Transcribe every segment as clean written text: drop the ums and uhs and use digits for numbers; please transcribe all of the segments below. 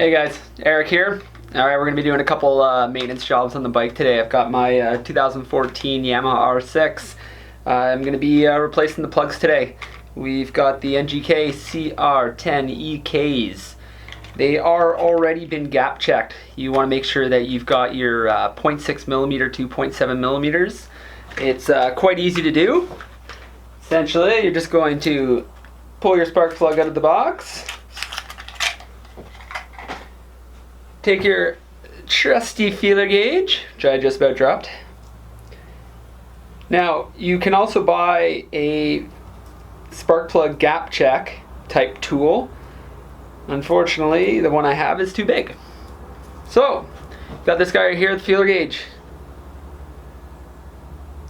Hey guys, Eric here. Alright, we're going to be doing a couple maintenance jobs on the bike today. I've got my 2014 Yamaha R6. I'm going to be replacing the plugs today. We've got the NGK CR10 EKs. They are already been gap checked. You want to make sure that you've got your 0.6 millimeter to 0.7 millimeters. It's quite easy to do. Essentially, you're just going to pull your spark plug out of the box. Take your trusty feeler gauge, which I just about dropped. Now, you can also buy a spark plug gap check type tool. Unfortunately, the one I have is too big. So, got this guy right here with the feeler gauge.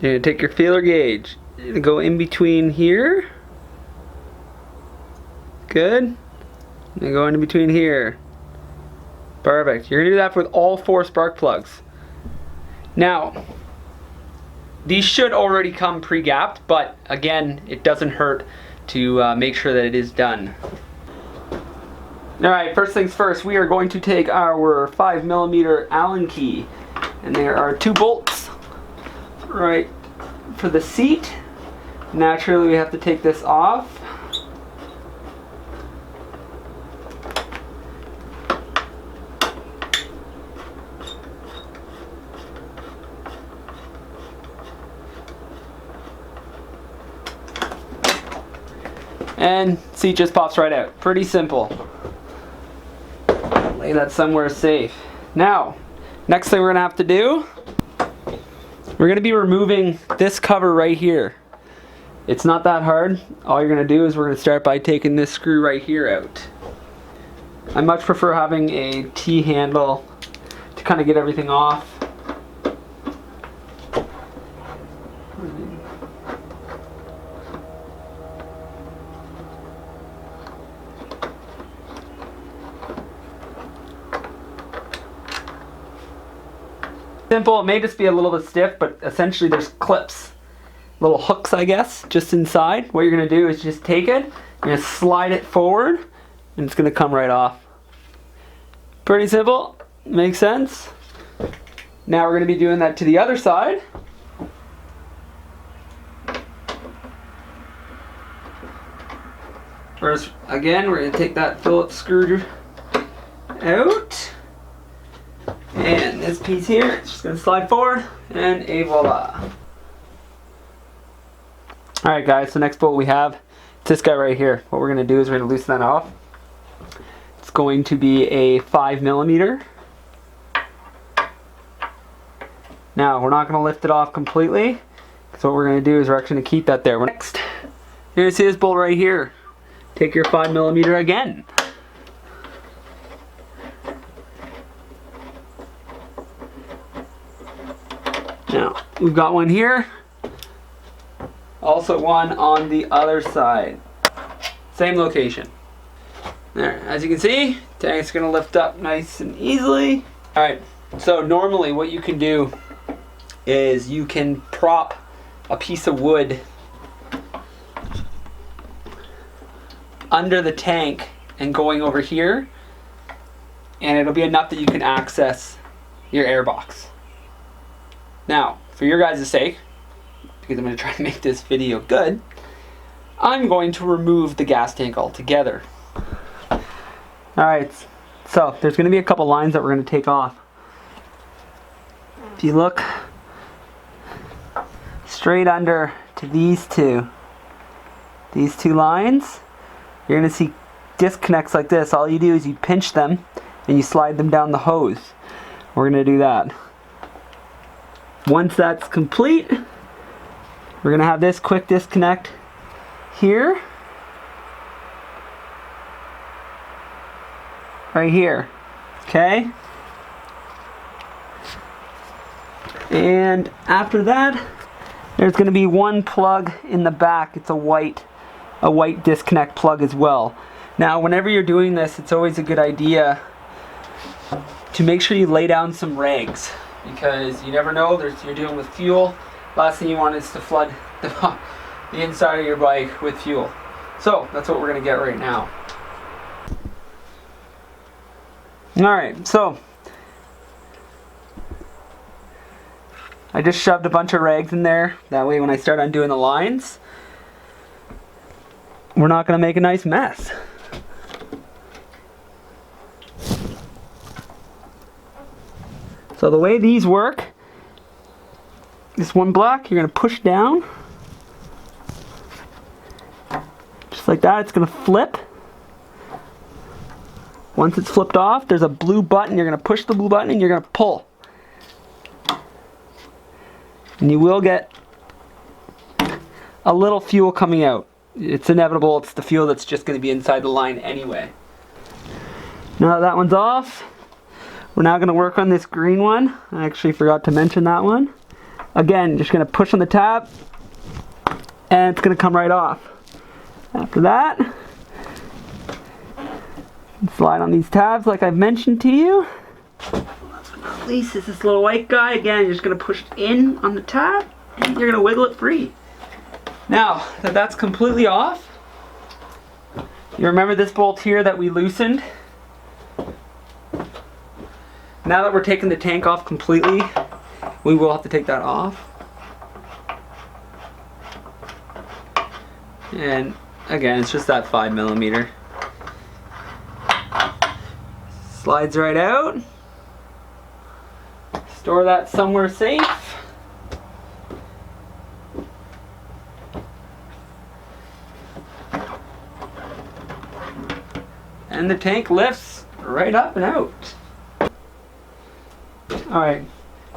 You're going to take your feeler gauge, you're gonna go in between here. Good. And go in between here. Perfect. You're going to do that with all 4 spark plugs. Now, these should already come pre-gapped, but again, it doesn't hurt to make sure that it is done. Alright, first things first, we are going to take our 5mm Allen key, and there are 2 bolts right for the seat. Naturally, we have to take this off. And seat just pops right out. Pretty simple. Lay that somewhere safe. Now, next thing we're gonna have to do, we're gonna be removing this cover right here. It's not that hard. All you're gonna do is we're gonna start by taking this screw right here out. I much prefer having a T-handle to kind of get everything off. Simple, it may just be a little bit stiff, but essentially there's clips, little hooks I guess, just inside. What you're going to do is just take it, you're going to slide it forward, and it's going to come right off. Pretty simple, makes sense. Now we're going to be doing that to the other side. First, again, we're going to take that Phillips screw out. And this piece here, it's just going to slide forward, and a voila. Alright guys, so next bolt we have, it's this guy right here. What we're going to do is we're going to loosen that off. It's going to be a 5mm. Now, we're not going to lift it off completely, because what we're going to do is we're actually going to keep that there. Next, you're going to see this bolt right here. Take your 5mm again. Now, we've got one here, also one on the other side. Same location. There, as you can see, tank's gonna lift up nice and easily. Alright, so normally what you can do is you can prop a piece of wood under the tank and going over here, and it'll be enough that you can access your air box. Now, for your guys' sake, because I'm going to try to make this video good, I'm going to remove the gas tank altogether. Alright, so there's going to be a couple lines that we're going to take off. If you look straight under to these two lines, you're going to see disconnects like this. All you do is you pinch them and you slide them down the hose. We're going to do that. Once that's complete, we're going to have this quick disconnect here, right here, okay? And after that, there's going to be one plug in the back. It's a white disconnect plug as well. Now, whenever you're doing this, it's always a good idea to make sure you lay down some rags, because you never know, you're dealing with fuel. Last thing you want is to flood the inside of your bike with fuel. So that's what we're going to get right now. Alright, so I just shoved a bunch of rags in there. That way when I start undoing the lines, we're not going to make a nice mess. So the way these work, this one block, you're going to push down. Just like that, it's going to flip. Once it's flipped off, there's a blue button. You're going to push the blue button and you're going to pull. And you will get a little fuel coming out. It's inevitable. It's the fuel that's just going to be inside the line anyway. Now that one's off, we're now going to work on this green one. I actually forgot to mention that one. Again, just going to push on the tab and it's going to come right off. After that, slide on these tabs like I've mentioned to you. Last but not least is this little white guy. Again, you're just going to push it in on the tab and you're going to wiggle it free. Now that that's completely off, you remember this bolt here that we loosened? Now that we're taking the tank off completely, we will have to take that off. And again, it's just that 5mm. Slides right out. Store that somewhere safe. And the tank lifts right up and out. Alright,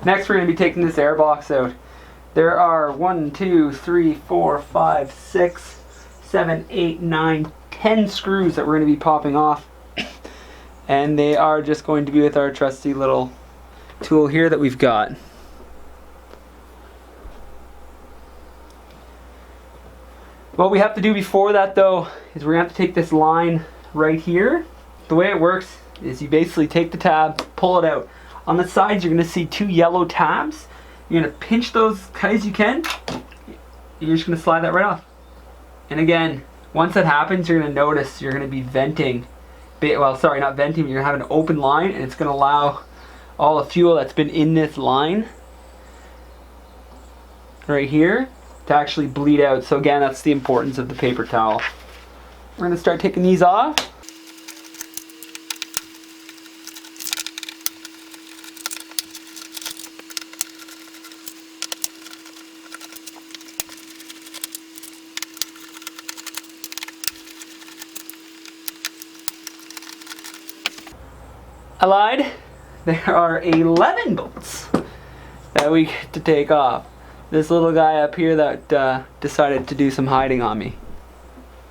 next we're going to be taking this air box out. There are 1, 2, 3, 4, 5, 6, 7, 8, 9, 10 screws that we're going to be popping off. And they are just going to be with our trusty little tool here that we've got. What we have to do before that though is we're going to have to take this line right here. The way it works is you basically take the tab, pull it out. On the sides you're going to see 2 yellow tabs. You're going to pinch those tight as you can. You're just going to slide that right off. And again, once that happens, you're going to notice you're going to be venting. Well, sorry, not venting, but you're going to have an open line and it's going to allow all the fuel that's been in this line right here to actually bleed out. So again, that's the importance of the paper towel. We're going to start taking these off. I lied. There are 11 bolts that we get to take off. This little guy up here that decided to do some hiding on me.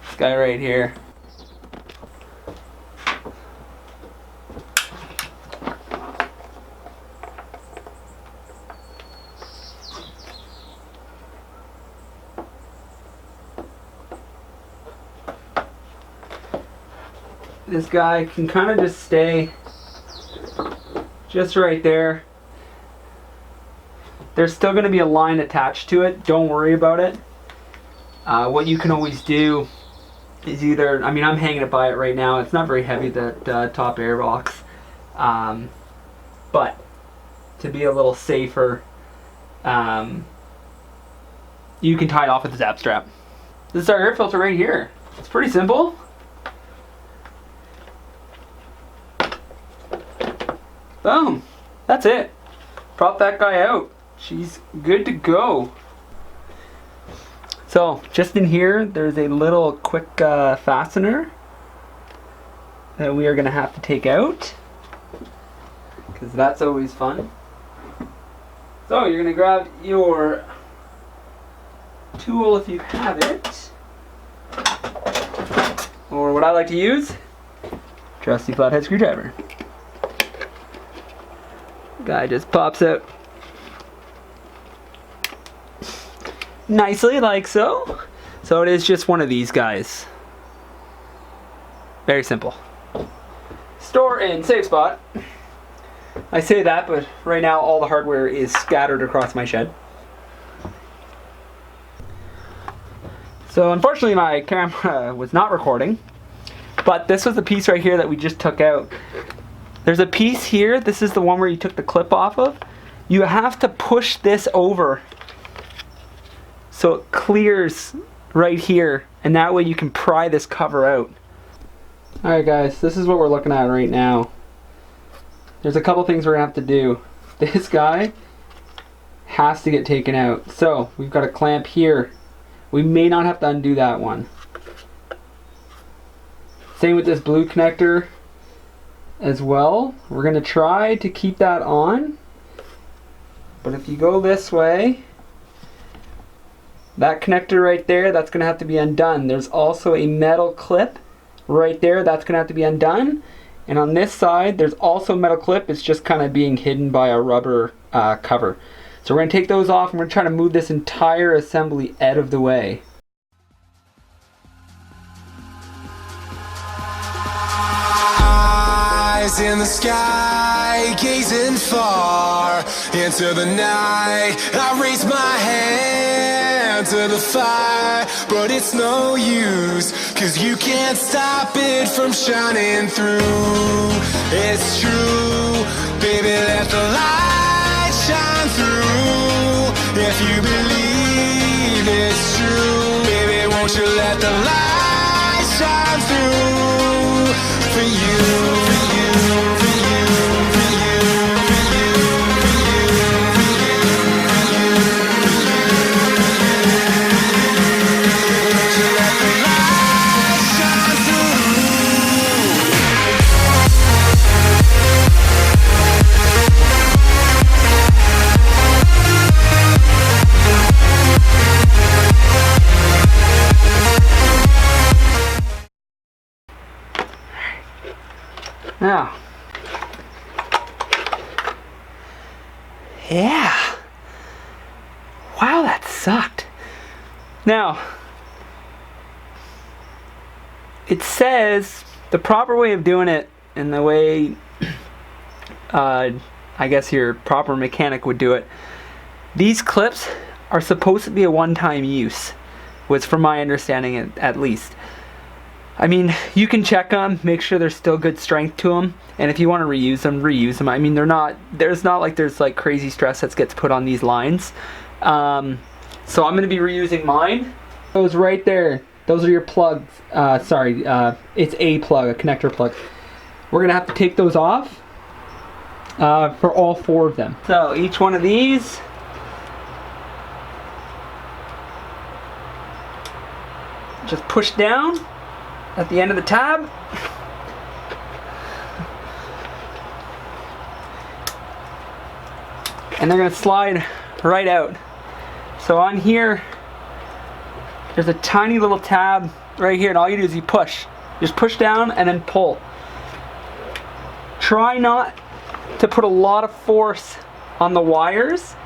This guy right here. This guy can kind of just stay just right there. There's still going to be a line attached to it. Don't worry about it. What you can always do is either, I mean, I'm hanging it by it right now. It's not very heavy, that top air box. But to be a little safer, you can tie it off with the zap strap. This is our air filter right here. It's pretty simple. Boom. That's it. Prop that guy out. She's good to go. So just in here there's a little quick fastener that we are going to have to take out, because that's always fun. So you're going to grab your tool if you have it, or what I like to use, trusty flathead screwdriver. Guy just pops out nicely like so. So it is just one of these guys. Very simple. Store in safe spot. I say that, but right now all the hardware is scattered across my shed. So unfortunately my camera was not recording, but this was the piece right here that we just took out. There's a piece here. This is the one where you took the clip off of. You have to push this over so it clears right here, and that way you can pry this cover out. Alright guys, this is what we're looking at right now. There's a couple things we're gonna have to do. This guy has to get taken out. So we've got a clamp here. We may not have to undo that one. Same with this blue connector as well. We're gonna try to keep that on. But if you go this way, that connector right there, that's gonna have to be undone. There's also a metal clip right there, that's gonna have to be undone. And on this side, there's also a metal clip. It's just kind of being hidden by a rubber cover. So we're gonna take those off and we're trying to move this entire assembly out of the way. Eyes in the sky, gazing far into the night. I raise my hand to the fire, but it's no use, 'cause you can't stop it from shining through. It's true, baby, let the light shine through. If you believe it's true, baby, won't you let the light shine through for you. Now, yeah, wow, that sucked. Now, it says the proper way of doing it, and the way I guess your proper mechanic would do it, these clips are supposed to be a one-time use, was from my understanding at least. I mean, you can check them, make sure there's still good strength to them, and if you want to reuse them. I mean, there's not like crazy stress that gets put on these lines. So I'm going to be reusing mine. Those right there, those are your plugs. It's a plug, a connector plug. We're going to have to take those off for all 4 of them. So each one of these, just push down at the end of the tab. And they're going to slide right out. So on here, there's a tiny little tab right here, and all you do is you push. Just push down and then pull. Try not to put a lot of force on the wires.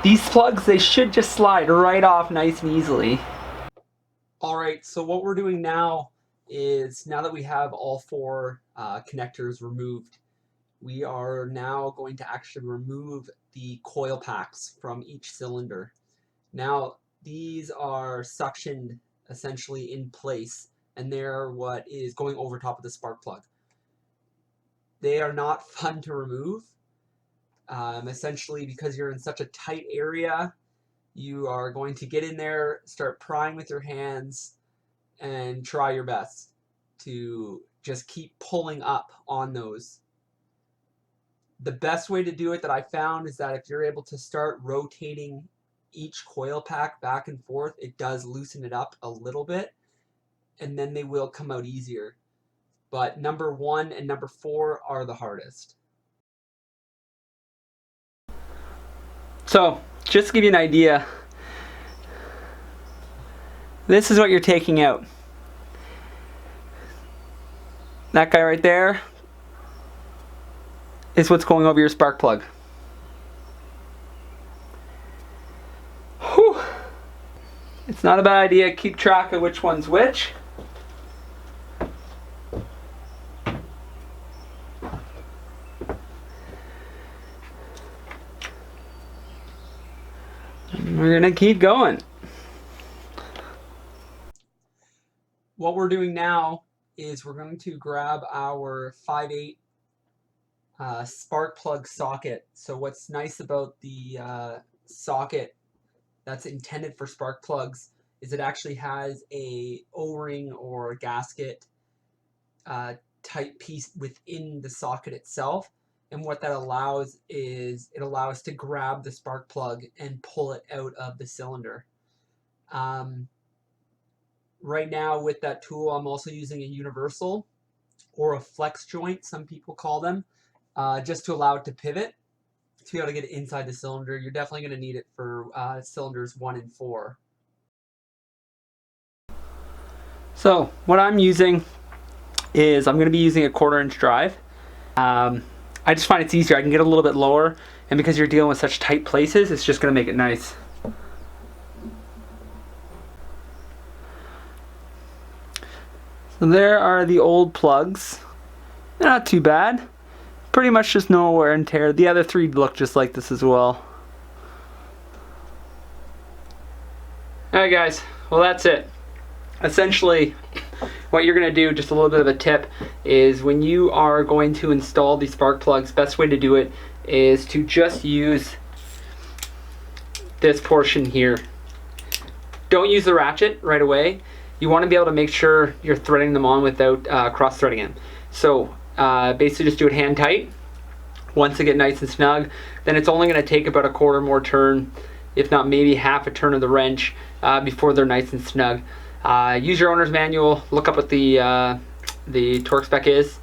These plugs, they should just slide right off nice and easily. Alright, so what we're doing now is, now that we have all 4 connectors removed, we are now going to actually remove the coil packs from each cylinder. Now, these are suctioned essentially in place, and they're what is going over top of the spark plug. They are not fun to remove, essentially because you're in such a tight area. You are going to get in there, start prying with your hands, and try your best to just keep pulling up on those. The best way to do it that I found is that if you're able to start rotating each coil pack back and forth, it does loosen it up a little bit, and then they will come out easier. But number 1 and number 4 are the hardest. So, just to give you an idea, this is what you're taking out. That guy right there is what's going over your spark plug. Whew. It's not a bad idea to keep track of which one's which. We're gonna keep going. What we're doing now is we're going to grab our 5/8 spark plug socket. So what's nice about the socket that's intended for spark plugs is it actually has a O-ring or gasket type piece within the socket itself. And what that allows is it allows to grab the spark plug and pull it out of the cylinder. Right now with that tool, I'm also using a universal or a flex joint, some people call them, just to allow it to pivot, to be able to get it inside the cylinder. You're definitely going to need it for cylinders 1 and 4. So what I'm using is I'm going to be using a 1/4-inch drive. I just find it's easier. I can get a little bit lower, and because you're dealing with such tight places, it's just going to make it nice. So there are the old plugs. They're not too bad. Pretty much just no wear and tear. The other 3 look just like this as well. Alright guys, well that's it. Essentially, what you're going to do, just a little bit of a tip, is when you are going to install these spark plugs, best way to do it is to just use this portion here. Don't use the ratchet right away. You want to be able to make sure you're threading them on without cross-threading them. So basically just do it hand tight. Once they get nice and snug, then it's only going to take about a 1/4 more turn, if not maybe half a turn of the wrench before they're nice and snug. Use your owner's manual. Look up what the torque spec is.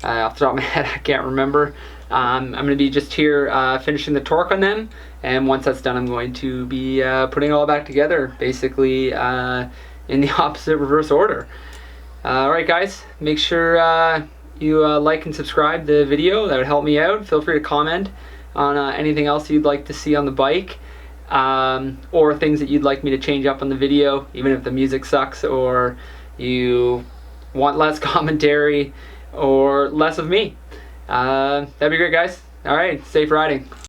Off the top of my head, I can't remember. I'm going to be just here finishing the torque on them, and once that's done, I'm going to be putting it all back together, basically in the opposite reverse order. Alright guys, make sure you like and subscribe the video. That would help me out. Feel free to comment on anything else you'd like to see on the bike, or things that you'd like me to change up on the video, even if the music sucks, or you want less commentary or less of me. That'd be great guys. Alright, safe riding.